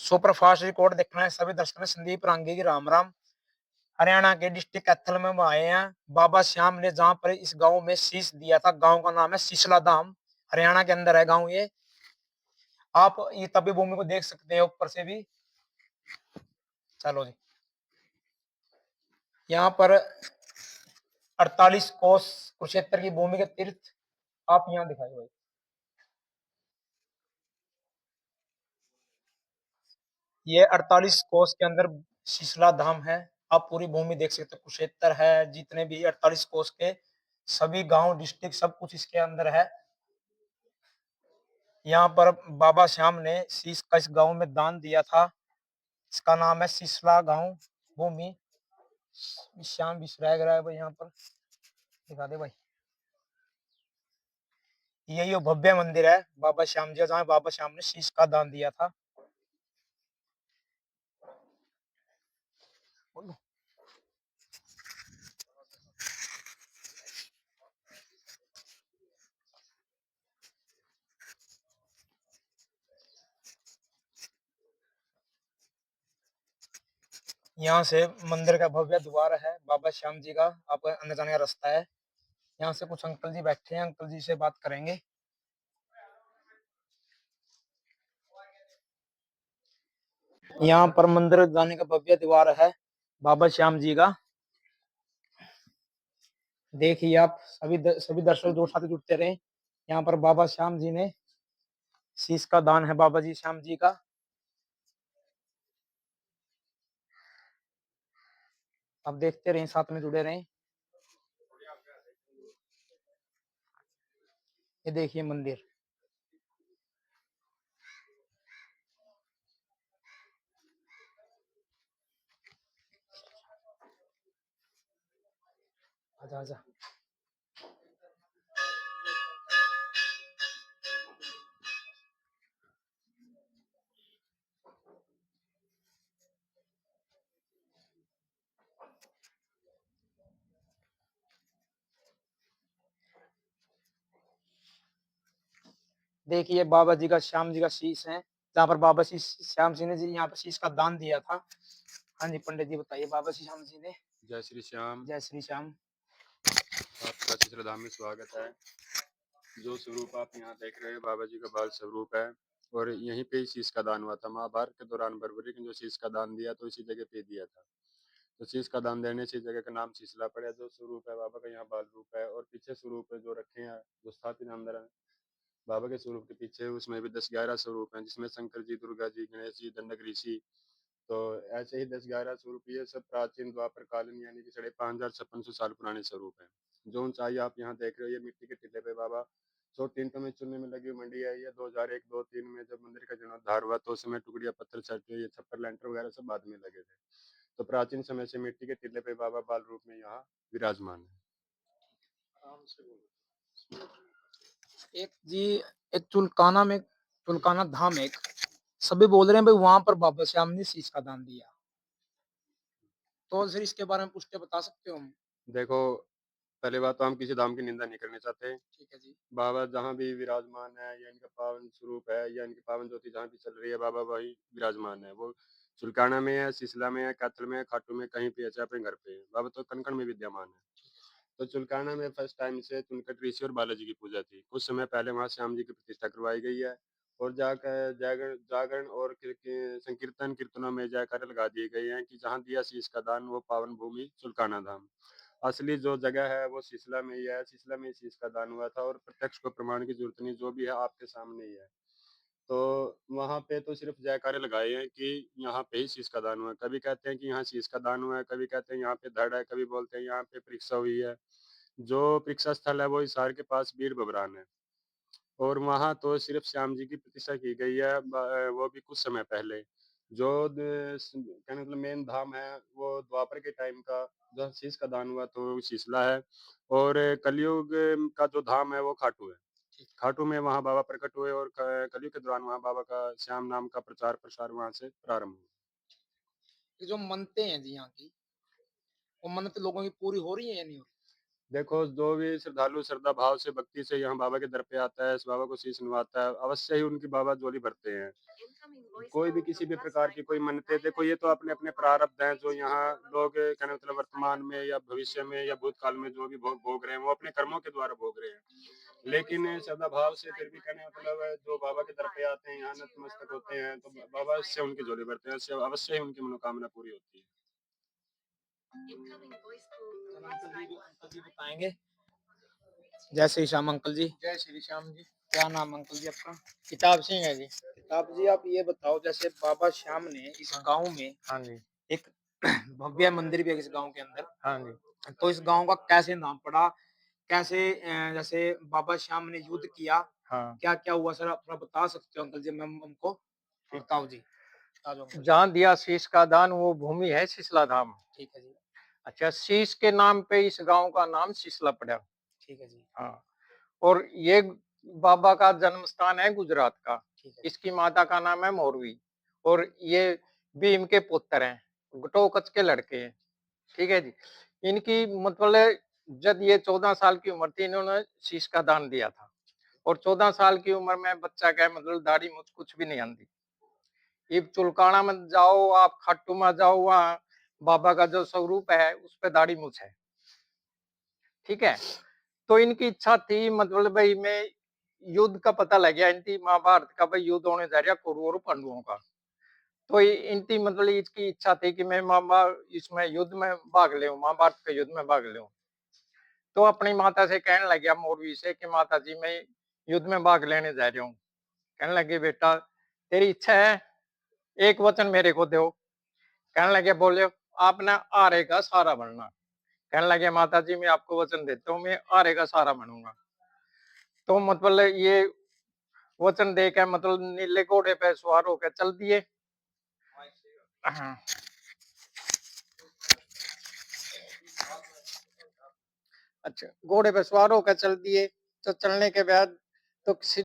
Superfast record देखना है सभी दर्शकों ने। संदीप रांगे की राम राम। हरियाणा के डिस्ट्रिक्ट कैथल में वो आए हैं। बाबा श्याम ने जहां पर इस गांव में शीश दिया था, गांव का नाम है सिसला धाम। हरियाणा के अंदर है गांव ये। आप ये तभी भूमि को देख सकते हैं ऊपर से भी। चलो जी। यहाँ पर 48 कोस कुरुक्षेत्र की भूमि के तीर्थ आप यहाँ दिखाए भाई। ये 48 कोस के अंदर शीशला धाम है। आप पूरी भूमि देख सकते हो, कुरुक्षेत्र है, जितने भी 48 कोस के सभी गांव डिस्ट्रिक्ट सब कुछ इसके अंदर है। यहाँ पर बाबा श्याम ने शीश का इस गांव में दान दिया था। इसका नाम है सिसला गांव भूमि। श्याम विश्राय रहा है भाई, यहाँ पर दिखा दे भाई। यही वो भव्य मंदिर है बाबा श्याम जी, जहाँ बाबा श्याम ने शीश का दान दिया था। यहाँ से मंदिर का भव्य द्वार है बाबा श्याम जी का। आपको अंदर जाने का रास्ता है। यहाँ से कुछ अंकल जी बैठे हैं, अंकल जी से बात करेंगे। यहाँ पर मंदिर जाने का भव्य द्वार है बाबा श्याम जी का। देखिए आप सभी दर्शक जो साथ जुड़ते रहे। यहाँ पर बाबा श्याम जी ने शीश का दान है बाबा जी श्याम जी का। आप देखते रहें, साथ में जुड़े रहें। ये देखिए मंदिर। आजा आजा। देखिए बाबा जी का श्याम जी का शीश है, जहाँ पर बाबा श्याम जी ने जी यहाँ पर शीश का दान दिया था। हाँ जी पंडित जी बताइए। बाबा श्याम जी ने। जय श्री श्याम। जय श्री श्याम। आपका चित्रधाम में स्वागत है। जो स्वरूप आप यहाँ देख रहे हैं बाबा जी का बाल स्वरूप है और यहीं पे ही शीश का दान हुआ था। महाभारत के दौरान बर्बरी ने जो शीश का दान दिया तो इसी जगह पे दिया था। तो शीश का दान देने से इस जगह का नाम शीशला पड़ा। जो स्वरूप है बाबा का यहाँ बाल रूप है और पीछे स्वरूप है जो रखे हैं जो स्थापित अंदर है बाबा के स्वरूप के पीछे उसमें भी 10-11 स्वरूप हैं, जिसमें शंकर जी, दुर्गा जी, गणेश जी, दंडक ऋषि। तो ऐसे ही 10-11 स्वरूप ये सब प्राचीन द्वापर कालीन यानी कि 5500 साल पुराने स्वरूप हैं। जो ऊंचाई आप यहाँ देख रहे हो ये मिट्टी के टीले पे बाबा 100 ईंटों में चुनने में लगी मंडी है। ये 2001-2003 में जब मंदिर का जीर्णोद्धार हुआ तो उस समय टुकड़िया पत्थर छटे, ये छप्पर लेंटर वगैरह सब बाद में लगे थे। तो प्राचीन समय से मिट्टी के टीले पे बाबा बाल रूप में यहाँ विराजमान है। एक जी, एक चुलकाना धाम एक सभी बोल रहे हैं भाई वहां पर बाबा श्याम ने शीश का दान दिया। तो फिर इसके बारे में कुछ क्या बता सकते हो हम? देखो, पहले बात तो हम किसी धाम की निंदा नहीं करना चाहते। ठीक है जी। बाबा जहाँ भी विराजमान है या इनका पावन स्वरूप है या इनकी पावन ज्योति जहाँ भी चल रही है बाबा वही विराजमान है। वो सुल्काना में है, सिसला में है, कैथल में है, खाटू में, कहीं पे है, चाहे अपने घर पे है। बाबा तो कण-कण में विद्यमान है। तो चुलकाना में फर्स्ट टाइम से तुनकट ऋषि और बालाजी की पूजा थी। कुछ समय पहले वहाँ श्याम जी की प्रतिष्ठा करवाई गई है और जाकर जागरण जागरण और संकीर्तन कीर्तनों में जयकारे लगा दिए गए हैं कि जहाँ दिया शीश का दान वो पावन भूमि चुलकाना धाम। असली जो जगह है वो सिसला में ही है। सिसला में ही शीश का दान हुआ था और प्रत्यक्ष को प्रमाण की जरूरत नहीं, जो भी है आपके सामने ही है। तो वहाँ पे तो सिर्फ जयकारे लगाए हैं कि यहाँ पे ही शीश का दान हुआ है। कभी कहते हैं कि यहाँ शीश का दान हुआ है, कभी कहते हैं यहाँ पे धड़ है, कभी बोलते हैं यहाँ पे परीक्षा हुई है। जो परीक्षा स्थल है वो हिसार के पास बीर बबरान है और वहाँ तो सिर्फ श्याम जी की प्रतिष्ठा की गई है, वो भी कुछ समय पहले। जो कहने मतलब मेन धाम है वो द्वापर के टाइम का जो शीश का दान हुआ तो शीशला है और कलयुग का जो धाम है वो खाटू है। खाटू में वहाँ बाबा प्रकट हुए और कलयुग के दौरान वहाँ बाबा का श्याम नाम का प्रचार प्रसार वहाँ से प्रारंभ हुआ। ये जो मनते हैं जी यहाँ की, वो मन्नत लोगों की पूरी हो रही है या नहीं हो रही? देखो, जो भी श्रद्धालु श्रद्धा भाव से, भक्ति से यहाँ बाबा के दर पे आता है, इस बाबा को शीश नवाता है, अवश्य ही उनकी बाबा झोली भरते हैं। कोई भी किसी भी प्रकार की कोई मन्नतें, देखो ये तो अपने-अपने प्रारब्ध हैं, जो यहाँ लोग कहने का मतलब वर्तमान में या भविष्य में या भूतकाल में जो भी भोग भोग रहे हैं, वो अपने कर्मों के द्वारा भोग रहे हैं। लेकिन श्रद्धा भाव से फिर भी कहने का मतलब जो बाबा के दर पे आते हैं, यहाँ नतमस्तक होते हैं, तो बाबा इससे उनकी झोली भरते हैं, इससे अवश्य ही उनकी मनोकामना पूरी होती है। चलो अंकल जी बताएंगे। जय श्री श्याम अंकल जी। जय श्री श्याम जी। क्या नाम अंकल जी आपका? किताब सिंह है जी। किताब जी आप ये बताओ, जैसे बाबा श्याम ने इस गांव में हाँ जी। एक भव्य मंदिर भी है इस गांव के अंदर, हाँ जी। तो इस गांव का कैसे नाम पड़ा? कैसे जैसे बाबा श्याम ने युद्ध किया, हाँ। क्या क्या हुआ सर, आप थोड़ा बता सकते हो अंकल जी? मैं हमको बताओ जी, बता दो अंकल जी। जहाँ दिया शीश का दान वो भूमि है शिशला धाम। ठीक है जी। अच्छा, शीश के नाम पे इस गांव का नाम शिशला पड़ा। ठीक है जी। हाँ। और ये बाबा का जन्म स्थान है गुजरात का। ठीक है। इसकी माता का नाम है मोरवी और ये भीम के पुत्र हैं, घटोत्कच के लड़के हैं। ठीक है जी। इनकी मतलब जब ये 14 साल की उम्र थी, इन्होंने शीश का दान दिया था और 14 साल की उम्र में बच्चा का मतलब दाढ़ी मूछ कुछ भी नहीं आती। ये चुलकाना में जाओ, आप खट्टू में जाओ, वहाँ बाबा का जो स्वरूप है उस पे दाढ़ी मूछ है। ठीक है। तो इनकी इच्छा थी, मतलब भाई मैं युद्ध का पता लग गया, इनकी महाभारत का भाई युद्ध होने जा रहा कौरवों और पांडवों का। तो इनकी मतलब इसकी इच्छा थी कि मैं इसमें युद्ध में भाग ले, महाभारत के युद्ध में भाग ले। तो अपनी माता से कहने लग गया, मोरवी से, कि माता जी मैं युद्ध में भाग लेने जा रहा हूँ। कहने लगे बेटा तेरी इच्छा है, एक वचन मेरे को दो। कहने लगे बोले आप ना आरे का सहारा बनना। कहने लगे माता जी मैं आपको वचन देता हूँ, मैं आरे का सहारा बनूंगा। तो मतलब ये वचन दे के मतलब नीले घोड़े पे सवार होकर चल दिए। हाँ। अच्छा, घोड़े पे सवार होकर चल दिए। तो चलने के बाद तो